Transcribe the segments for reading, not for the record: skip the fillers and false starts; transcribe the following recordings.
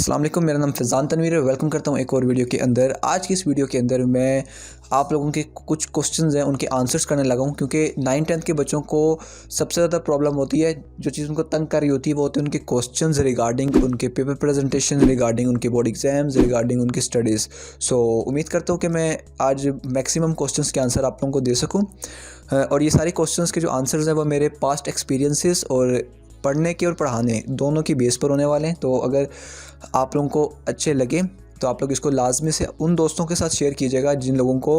अस्सलाम वालेकुम, मेरा नाम फ़ैज़ान तनवीर है। वेलकम करता हूँ एक और वीडियो के अंदर। आज की इस वीडियो के अंदर मैं आप लोगों के कुछ क्वेश्चंस हैं उनके आंसर्स करने लगा हूँ, क्योंकि 9th-10th के बच्चों को सबसे ज़्यादा प्रॉब्लम होती है, जो चीज़ उनको तंग कर रही होती है वो होती है उनके क्वेश्चंस रिगार्डिंग उनके पेपर प्रेजेंटेशन, रिगार्डिंग उनके बोर्ड एग्ज़ाम्स, रिगार्डिंग उनकी स्टडीज़। सो उम्मीद करता हूँ कि मैं आज मैक्सिमम क्वेश्चंस के आंसर आप लोगों को दे सकूँ। और ये सारे क्वेश्चंस के जो आंसर्स हैं वो मेरे पास्ट एक्सपीरियंसेस और पढ़ने के और पढ़ाने दोनों की बेस पर होने वाले हैं। तो अगर आप लोगों को अच्छे लगे तो आप लोग इसको लाजमी से उन दोस्तों के साथ शेयर कीजिएगा जिन लोगों को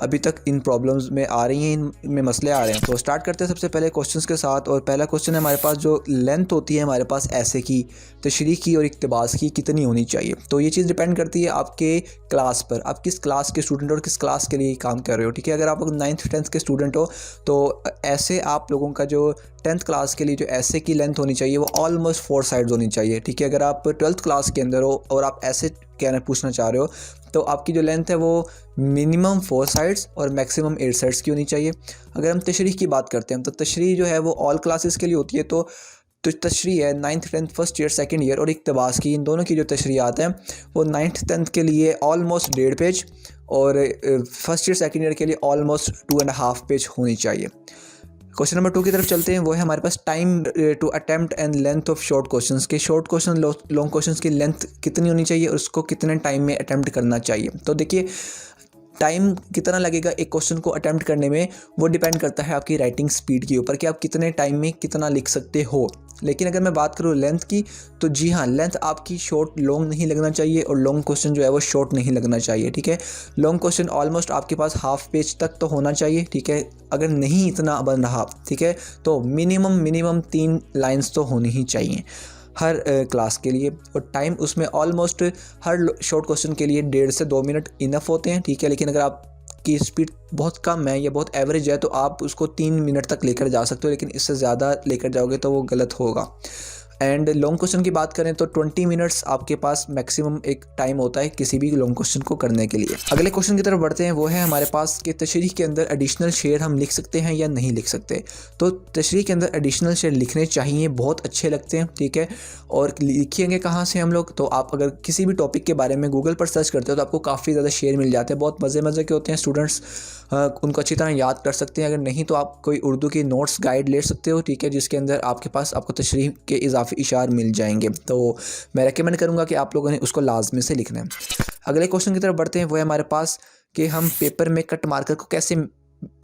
अभी तक इन प्रॉब्लम्स में आ रही हैं, इनमें मसले आ रहे हैं। तो स्टार्ट करते हैं सबसे पहले क्वेश्चंस के साथ। और पहला क्वेश्चन है हमारे पास, जो लेंथ होती है हमारे पास ऐसे की, तशरीह की और इक्तिबास की कितनी होनी चाहिए। तो ये चीज़ डिपेंड करती है आपके क्लास पर, आप किस क्लास के स्टूडेंट और किस क्लास के लिए काम कर रहे हो। ठीक है, अगर आप 9th-10th के स्टूडेंट हो तो ऐसे आप लोगों का जो 10th क्लास के लिए जो ऐसे की लेंथ होनी चाहिए वो ऑलमोस्ट 4 साइड्स होनी चाहिए। ठीक है, अगर आप 12th क्लास के अंदर हो और आप ऐसे कहना पूछना चाह रहे हो तो आपकी जो लेंथ है वो मिनिमम 4 साइड्स और मैक्सिमम 8 साइड्स की होनी चाहिए। अगर हम तशरीह की बात करते हैं तो तशरीह जो है वो ऑल क्लासेस के लिए होती है। तो तशरीह है 9th-10th first year, second year और इक्तिबास की, इन दोनों की जो तशरीहात हैं वो 9th-10th के लिए ऑलमोस्ट 1.5 पेज और फर्स्ट ईयर सेकंड ईयर के लिए ऑलमोस्ट 2.5 पेज होनी चाहिए। क्वेश्चन नंबर 2 की तरफ चलते हैं। वो है हमारे पास time to attempt and length of short questions के, शॉर्ट क्वेश्चन लॉन्ग क्वेश्चंस की लेंथ कितनी होनी चाहिए और उसको कितने टाइम में अटेम्प्ट करना चाहिए। तो देखिए, टाइम कितना लगेगा एक क्वेश्चन को अटेम्प्ट करने में वो डिपेंड करता है आपकी राइटिंग स्पीड के ऊपर कि आप कितने टाइम में कितना लिख सकते हो। लेकिन अगर मैं बात करूँ लेंथ की तो जी हाँ, लेंथ आपकी शॉर्ट लॉन्ग नहीं लगना चाहिए और लॉन्ग क्वेश्चन जो है वो शॉर्ट नहीं लगना चाहिए। ठीक है, लॉन्ग क्वेश्चन ऑलमोस्ट आपके पास हाफ पेज तक तो होना चाहिए। ठीक है, अगर नहीं इतना बन रहा, ठीक है, तो मिनिमम 3 लाइन्स तो होनी ही चाहिए हर क्लास के लिए। और टाइम उसमें ऑलमोस्ट हर शॉर्ट क्वेश्चन के लिए 1.5 से 2 मिनट इनफ होते हैं। ठीक है, लेकिन अगर आपकी स्पीड बहुत कम है या बहुत एवरेज है तो आप उसको 3 मिनट तक लेकर जा सकते हो, लेकिन इससे ज़्यादा लेकर जाओगे तो वो गलत होगा। एंड लॉन्ग क्वेश्चन की बात करें तो 20 मिनट्स आपके पास मैक्सिमम एक टाइम होता है किसी भी लॉन्ग क्वेश्चन को करने के लिए। अगले क्वेश्चन की तरफ बढ़ते हैं। वो है हमारे पास कि तशरीह के अंदर एडिशनल शेयर हम लिख सकते हैं या नहीं लिख सकते। तो तशरीह के अंदर एडिशनल शेयर लिखने चाहिए, बहुत अच्छे लगते हैं। ठीक है, और लिखेंगे कहाँ से हम लोग, तो आप अगर किसी भी टॉपिक के बारे में गूगल पर सर्च करते हो तो आपको काफ़ी ज़्यादा शेयर मिल जाते हैं, बहुत मज़े के होते हैं। स्टूडेंट्स उनको अच्छी तरह याद कर सकते हैं। अगर नहीं तो आप कोई उर्दू की नोट्स गाइड ले सकते हो, ठीक है, जिसके अंदर आपके पास आपको तशरीह के इजाफी इशार मिल जाएंगे। तो मैं रेकमेंड करूँगा कि आप लोगों ने उसको लाजमी से लिखना है। अगले क्वेश्चन की तरफ बढ़ते हैं। वो है हमारे पास कि हम पेपर में कट मार्कर को कैसे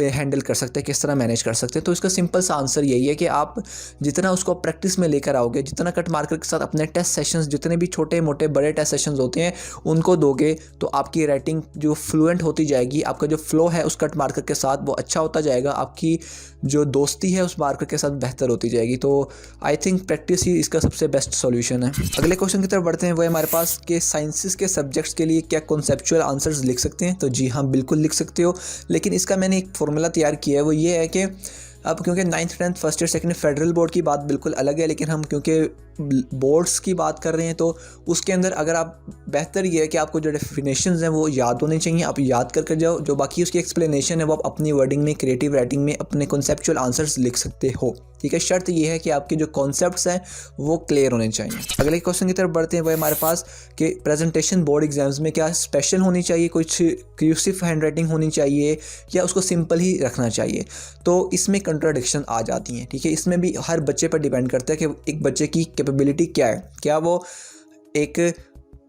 हैंडल कर सकते हैं, किस तरह मैनेज कर सकते हैं। तो इसका सिंपल सा आंसर यही है कि आप जितना उसको प्रैक्टिस में लेकर आओगे, जितना कट मार्कर के साथ अपने टेस्ट सेशंस, जितने भी छोटे मोटे बड़े टेस्ट सेशंस होते हैं उनको दोगे तो आपकी राइटिंग जो फ्लुएंट होती जाएगी, आपका जो फ्लो है उस कट मार्कर के साथ वो अच्छा होता जाएगा, आपकी जो दोस्ती है उस मार्कर के साथ बेहतर होती जाएगी। तो आई थिंक प्रैक्टिस ही इसका सबसे बेस्ट सॉल्यूशन है। अगले क्वेश्चन की तरफ बढ़ते हैं। वो हमारे पास कि साइंसेस के सब्जेक्ट्स के लिए क्या कॉन्सेप्चुअल आंसर्स लिख सकते हैं। तो जी हाँ, बिल्कुल लिख सकते हो, लेकिन इसका मैंने एक फॉर्मूला तैयार किया है। वो ये है कि अब क्योंकि 9th-10th first year second federal board की बात बिल्कुल अलग है, लेकिन हम क्योंकि बोर्ड्स की बात कर रहे हैं तो उसके अंदर अगर आप, बेहतर ये है कि आपको जो डेफिनेशंस हैं वो याद होने चाहिए, आप याद करके जाओ, जो बाकी उसकी एक्सप्लेनेशन है वो आप अपनी वर्डिंग में, क्रिएटिव राइटिंग में अपने कॉन्सेप्चुअल आंसर्स लिख सकते हो। ठीक है, शर्त ये है कि आपके जो कॉन्सेप्ट्स हैं वो क्लियर होने चाहिए। अगले क्वेश्चन की तरफ बढ़ते हैं। वो हमारे पास कि प्रेजेंटेशन बोर्ड एग्जाम्स में क्या स्पेशल होनी चाहिए, कुछ क्यूसिव हैंड राइटिंग होनी चाहिए या उसको सिंपल ही रखना चाहिए। तो इसमें कंट्राडिक्शन आ जाती हैं। ठीक है, इसमें भी हर बच्चे पर डिपेंड करता है कि एक बच्चे की कैपेबिलिटी क्या है, क्या वो एक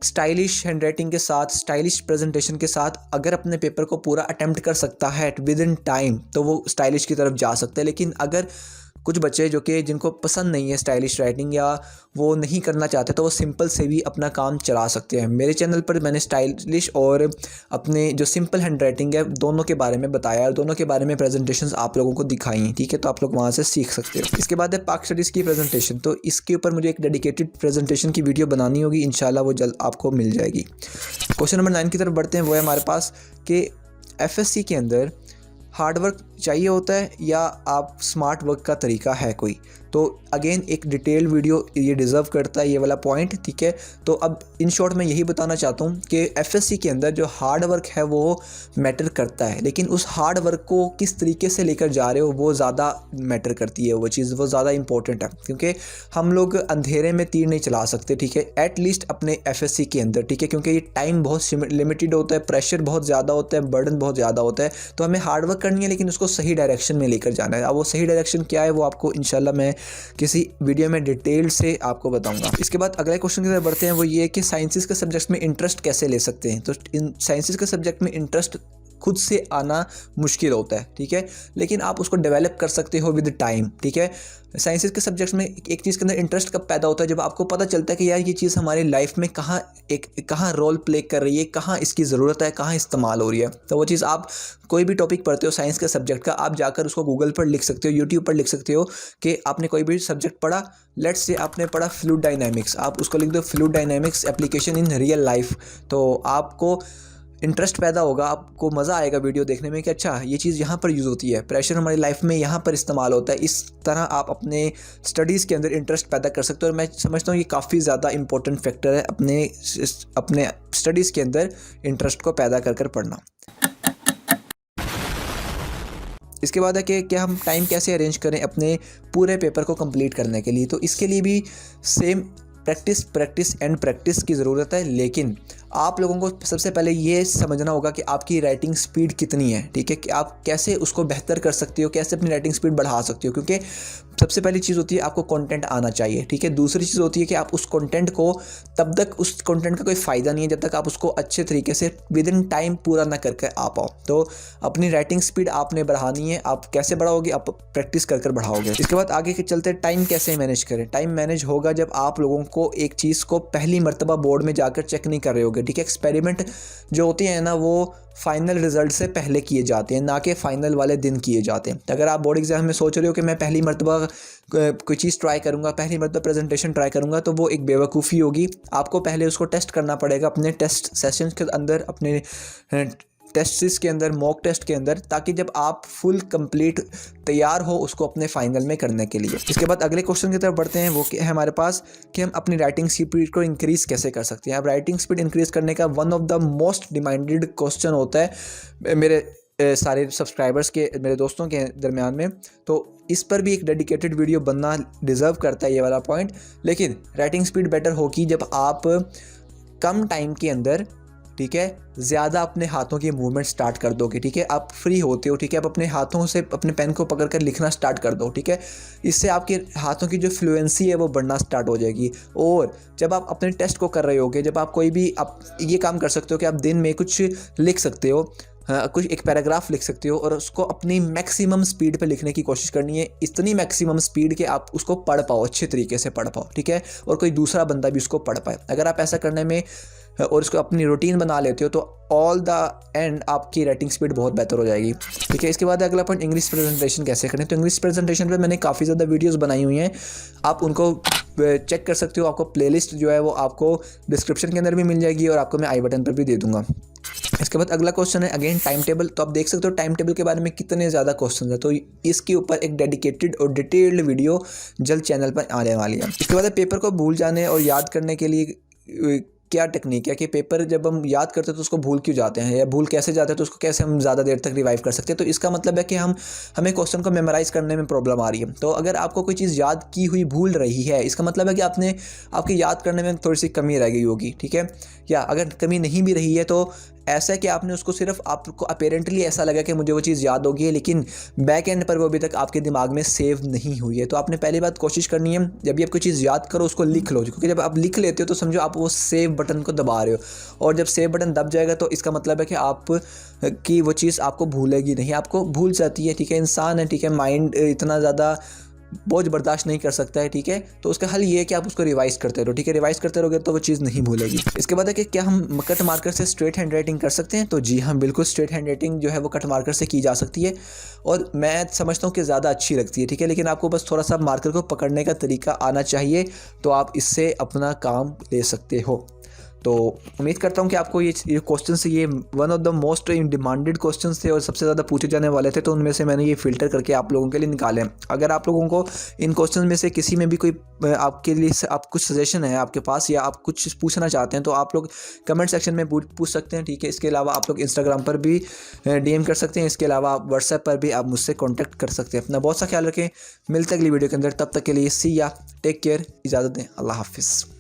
स्टाइलिश हैंडराइटिंग के साथ, स्टाइलिश प्रेजेंटेशन के साथ अगर अपने पेपर को पूरा अटेम्प्ट कर सकता है विद इन टाइम तो वो स्टाइलिश की तरफ जा सकता है। लेकिन अगर कुछ बच्चे जो कि जिनको पसंद नहीं है स्टाइलिश राइटिंग या वो नहीं करना चाहते तो वो सिंपल से भी अपना काम चला सकते हैं। मेरे चैनल पर मैंने स्टाइलिश और अपने जो सिंपल हैंड राइटिंग है दोनों के बारे में बताया और दोनों के बारे में प्रेजेंटेशंस आप लोगों को दिखाई हैं। ठीक है, तो आप लोग वहाँ से सीख सकते हो। इसके बाद है पाक स्टडीज़ की प्रेजेंटेशन। तो इसके ऊपर मुझे एक डेडिकेटेड प्रेजेंटेशन की वीडियो बनानी होगी, इंशाल्लाह वो जल्द आपको मिल जाएगी। क्वेश्चन नंबर 9 की तरफ बढ़ते हैं। वो है हमारे पास कि FSC के अंदर हार्ड वर्क चाहिए होता है या आप स्मार्ट वर्क का तरीका है कोई। तो अगेन एक डिटेल वीडियो ये डिज़र्व करता है ये वाला पॉइंट, ठीक है। तो अब इन शॉर्ट मैं यही बताना चाहता हूँ कि एफएससी के अंदर जो हार्ड वर्क है वो मैटर करता है, लेकिन उस हार्ड वर्क को किस तरीके से लेकर जा रहे हो वो ज़्यादा मैटर करती है, वो चीज़ वो ज़्यादा इंपॉर्टेंट है, क्योंकि हम लोग अंधेरे में तीर नहीं चला सकते, ठीक है, एटलीस्ट अपने एफएससी के अंदर, ठीक है, क्योंकि ये टाइम बहुत लिमिटेड होता है, प्रेशर बहुत ज़्यादा होता है, बर्डन बहुत ज़्यादा होता है। तो हमें हार्ड वर्क करनी है लेकिन उसको सही डायरेक्शन में लेकर जाना है। अब वो सही डायरेक्शन क्या है वो आपको इंशाल्लाह मैं किसी वीडियो में डिटेल से आपको बताऊंगा। इसके बाद अगले क्वेश्चन की तरफ बढ़ते हैं, वो ये कि साइंसेस के सब्जेक्ट्स में इंटरेस्ट कैसे ले सकते हैं। तो इन साइंसेस के सब्जेक्ट में इंटरेस्ट खुद से आना मुश्किल होता है, ठीक है, लेकिन आप उसको डेवलप कर सकते हो विद टाइम, ठीक है। साइंसेस के सब्जेक्ट्स में एक चीज़ के अंदर इंटरेस्ट कब पैदा होता है, जब आपको पता चलता है कि यार ये चीज़ हमारी लाइफ में कहाँ रोल प्ले कर रही है, कहाँ इसकी ज़रूरत है, कहाँ इस्तेमाल हो रही है। तो वो चीज़ आप कोई भी टॉपिक पढ़ते हो साइंस के सब्जेक्ट का, आप जाकर उसको गूगल पर लिख सकते हो, यूट्यूब पर लिख सकते हो कि आपने कोई भी सब्जेक्ट पढ़ा, लेट्स से आपने पढ़ा फ्लूइड डायनामिक्स, आप उसको लिख दो fluid dynamics application in real life, तो आपको इंटरेस्ट पैदा होगा, आपको मज़ा आएगा वीडियो देखने में कि अच्छा ये चीज़ यहाँ पर यूज़ होती है, प्रेशर हमारी लाइफ में यहाँ पर इस्तेमाल होता है। इस तरह आप अपने स्टडीज़ के अंदर इंटरेस्ट पैदा कर सकते हो और मैं समझता हूँ ये काफ़ी ज़्यादा इंपॉर्टेंट फैक्टर है अपने स्टडीज़ के अंदर इंटरेस्ट को पैदा कर पढ़ना। इसके बाद है कि हम टाइम कैसे अरेंज करें अपने पूरे पेपर को कंप्लीट करने के लिए। तो इसके लिए भी सेम प्रैक्टिस की ज़रूरत है, लेकिन आप लोगों को सबसे पहले ये समझना होगा कि आपकी राइटिंग स्पीड कितनी है, ठीक है, कि आप कैसे उसको बेहतर कर सकते हो, कैसे अपनी राइटिंग स्पीड बढ़ा सकते हो, क्योंकि सबसे पहली चीज़ होती है आपको कंटेंट आना चाहिए, ठीक है। दूसरी चीज़ होती है कि आप उस कंटेंट को तब तक उस कंटेंट का कोई फ़ायदा नहीं है जब तक आप उसको अच्छे तरीके से विद इन टाइम पूरा ना करके आ पाओ। तो अपनी राइटिंग स्पीड आपने बढ़ानी है। आप कैसे बढ़ाओगे, आप प्रैक्टिस कर बढ़ाओगे। इसके बाद आगे के चलते टाइम कैसे मैनेज करें। टाइम मैनेज होगा जब आप लोगों को एक चीज़ को पहली मरतबा बोर्ड में जाकर चेक नहीं कर रहे होगे, ठीक है। एक्सपेरिमेंट जो होते हैं ना वो फाइनल रिजल्ट से पहले किए जाते हैं, ना कि फाइनल वाले दिन किए जाते हैं। अगर आप बोर्ड एग्जाम में सोच रहे हो कि मैं पहली मरतबा कोई चीज़ ट्राई करूंगा, पहली मरतबा प्रेजेंटेशन ट्राई करूंगा, तो वो एक बेवकूफ़ी होगी। आपको पहले उसको टेस्ट करना पड़ेगा अपने टेस्ट सेशंस के अंदर, अपने टेस्ट्स के अंदर, मॉक टेस्ट के अंदर, ताकि जब आप फुल कंप्लीट तैयार हो उसको अपने फाइनल में करने के लिए। इसके बाद अगले क्वेश्चन की तरफ बढ़ते हैं, वो है हमारे पास कि हम अपनी राइटिंग स्पीड को इंक्रीज़ कैसे कर सकते हैं। अब राइटिंग स्पीड इंक्रीज़ करने का one of the most demanded question होता है मेरे सारे सब्सक्राइबर्स के, मेरे दोस्तों के दरमियान में। तो इस पर भी एक डेडिकेटेड वीडियो बनना डिज़र्व करता है ये वाला पॉइंट। लेकिन राइटिंग स्पीड बेटर होगी जब आप कम टाइम के अंदर, ठीक है, ज़्यादा अपने हाथों की मूवमेंट स्टार्ट कर दोगे, ठीक है। आप फ्री होते हो, ठीक है, आप अपने हाथों से अपने पेन को पकड़कर लिखना स्टार्ट कर दो, ठीक है। इससे आपके हाथों की जो फ्लुएंसी है वो बढ़ना स्टार्ट हो जाएगी। और जब आप अपने टेस्ट को कर रहे होगे, जब आप कोई भी आप ये काम कर सकते हो कि आप दिन में कुछ लिख सकते हो, कुछ एक पैराग्राफ लिख सकते हो और उसको अपनी मैक्सिमम स्पीड पे लिखने की कोशिश करनी है। इतनी मैक्सिमम स्पीड के आप उसको पढ़ पाओ, अच्छे तरीके से पढ़ पाओ, ठीक है, और कोई दूसरा बंदा भी उसको पढ़ पाए। अगर आप ऐसा करने में और इसको अपनी रूटीन बना लेते हो तो ऑल द एंड आपकी राइटिंग स्पीड बहुत बेहतर हो जाएगी, ठीक है। इसके बाद अगला पॉइंट, इंग्लिश प्रेजेंटेशन कैसे करें। तो इंग्लिश प्रेजेंटेशन पे मैंने काफ़ी ज़्यादा वीडियोस बनाई हुई हैं, आप उनको चेक कर सकते हो। आपको प्लेलिस्ट जो है वो आपको डिस्क्रिप्शन के अंदर भी मिल जाएगी और आपको मैं आई बटन पर भी दे दूँगा। इसके बाद अगला क्वेश्चन है अगेन टाइम टेबल। तो आप देख सकते हो टाइम टेबल के बारे में कितने ज़्यादा क्वेश्चन है, तो इसके ऊपर एक डेडिकेटेड और डिटेल्ड वीडियो जल्द चैनल पर आने वाली है। इसके बाद पेपर को भूल जाने और याद करने के लिए क्या टेक्निक है कि पेपर जब हम याद करते हैं तो उसको भूल क्यों जाते हैं, या भूल कैसे जाते हैं, तो उसको कैसे हम ज़्यादा देर तक रिवाइव कर सकते हैं। तो इसका मतलब है कि हमें क्वेश्चन को मेमोराइज़ करने में प्रॉब्लम आ रही है। तो अगर आपको कोई चीज़ याद की हुई भूल रही है, इसका मतलब है कि आपके याद करने में थोड़ी सी कमी रह गई होगी, ठीक है। या अगर कमी नहीं भी रही है तो ऐसा है कि आपने उसको सिर्फ, आपको अपेरेंटली ऐसा लगा कि मुझे वो चीज़ याद होगी है, लेकिन बैक एंड पर वो अभी तक आपके दिमाग में सेव नहीं हुई है। तो आपने पहली बात कोशिश करनी है, जब भी आप कोई चीज़ याद करो उसको लिख लो, क्योंकि जब आप लिख लेते हो तो समझो आप वो सेव बटन को दबा रहे हो, और जब सेव बटन दब जाएगा तो इसका मतलब है कि आप की वो चीज़ आपको भूलेगी नहीं, आपको भूल जाती है, ठीक है। इंसान है, ठीक है, माइंड इतना ज़्यादा बोझ बर्दाश्त नहीं कर सकता है, ठीक है। तो उसका हल ये है कि आप उसको रिवाइज करते रहो, ठीक है। रिवाइज करते रहोगे तो वो चीज़ नहीं भूलेगी। इसके बाद है कि क्या हम कट मार्कर से स्ट्रेट हैंड राइटिंग कर सकते हैं। तो जी हाँ, बिल्कुल स्ट्रेट हैंड राइटिंग जो है वो कट मार्कर से की जा सकती है, और मैं समझता हूँ कि ज़्यादा अच्छी लगती है, ठीक है। लेकिन आपको बस थोड़ा सा मार्कर को पकड़ने का तरीका आना चाहिए, तो आप इससे अपना काम ले सकते हो। तो उम्मीद करता हूँ कि आपको ये क्वेश्चन से ये one of the most demanded question थे और सबसे ज़्यादा पूछे जाने वाले थे, तो उनमें से मैंने ये फ़िल्टर करके आप लोगों के लिए निकाले। अगर आप लोगों को इन क्वेश्चन में से किसी में भी कोई आपके लिए आप कुछ सजेशन है आपके पास या आप कुछ पूछना चाहते हैं तो आप लोग कमेंट सेक्शन में पूछ सकते हैं, ठीक है। इसके अलावा आप लोग इंस्टाग्राम पर भी DM कर सकते हैं। इसके अलावा आप व्हाट्सएप पर भी आप मुझसे कॉन्टैक्ट कर सकते हैं। अपना बहुत सा ख्याल रखें। मिलते हैं अगली वीडियो के अंदर, तब तक के लिए सी या टेक केयर, इजाज़त दें, अल्लाह हाफिज़।